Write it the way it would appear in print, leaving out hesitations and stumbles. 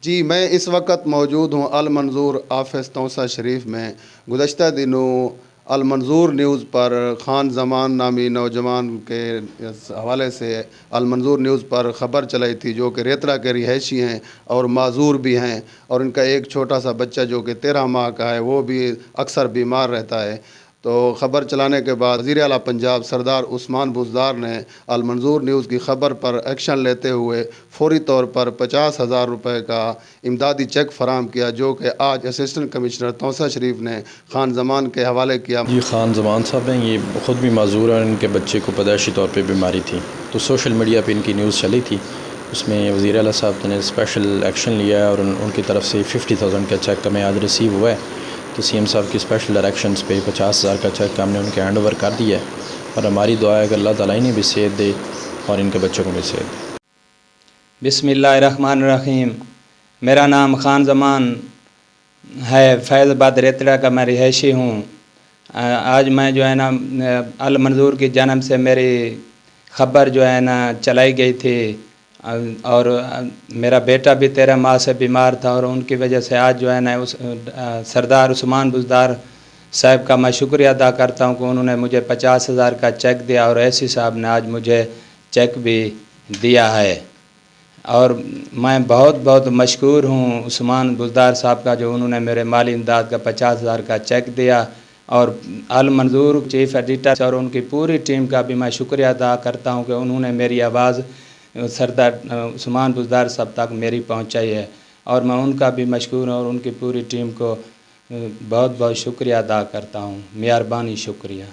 جی میں اس وقت موجود ہوں المنظور آفس توسہ شریف میں۔ گزشتہ دنوں المنظور نیوز پر خان زمان نامی نوجوان کے حوالے سے المنظور نیوز پر خبر چلائی تھی، جو کہ ریترا کے رہائشی ہیں اور معذور بھی ہیں، اور ان کا ایک چھوٹا سا بچہ جو کہ 13 ماہ کا ہے وہ بھی اکثر بیمار رہتا ہے۔ تو خبر چلانے کے بعد وزیر اعلیٰ پنجاب سردار عثمان بزدار نے المنظور نیوز کی خبر پر ایکشن لیتے ہوئے فوری طور پر 50,000 روپے کا امدادی چیک فراہم کیا، جو کہ آج اسسٹنٹ کمشنر توسہ شریف نے خان زمان کے حوالے کیا۔ جی خان زمان صاحب ہیں، یہ خود بھی معذور ہیں، ان کے بچے کو پیدائشی طور پہ بیماری تھی، تو سوشل میڈیا پہ ان کی نیوز چلی تھی، اس میں وزیر اعلیٰ صاحب نے اسپیشل ایکشن لیا ہے اور ان کی طرف سے 50,000 کا چیک ہمیں آج ریسیو ہوا ہے۔ تو سی ایم صاحب کی اسپیشل ڈائریکشنز پہ 50,000 کا چیک ہم نے ان کے ہینڈ اوور کر دیا ہے، اور ہماری دعا ہے کہ اللہ تعالیٰ انہیں بھی صحت دے اور ان کے بچوں کو بھی صحت دے۔ بسم اللہ الرحمن الرحیم۔ میرا نام خان زمان ہے، فیض آباد ریتڑا کا میں رہائشی ہوں۔ آج میں جو ہے نا المنظور کی جانب سے میری خبر جو ہے نا چلائی گئی تھی، اور میرا بیٹا بھی 13 ماہ سے بیمار تھا، اور ان کی وجہ سے آج جو ہے نا سردار عثمان بزدار صاحب کا میں شکریہ ادا کرتا ہوں کہ انہوں نے مجھے 50,000 کا چیک دیا، اور ایسی صاحب نے آج مجھے چیک بھی دیا ہے، اور میں بہت بہت مشکور ہوں عثمان بزدار صاحب کا، جو انہوں نے میرے مالی امداد کا 50,000 کا چیک دیا، اور المنظور چیف ایڈیٹر اور ان کی پوری ٹیم کا بھی میں شکریہ ادا کرتا ہوں کہ انہوں نے میری آواز سردار عثمان بزدار صاحب تک میری پہنچائی ہے، اور میں ان کا بھی مشکور ہوں اور ان کی پوری ٹیم کو بہت بہت شکریہ ادا کرتا ہوں۔ مہربانی، شکریہ۔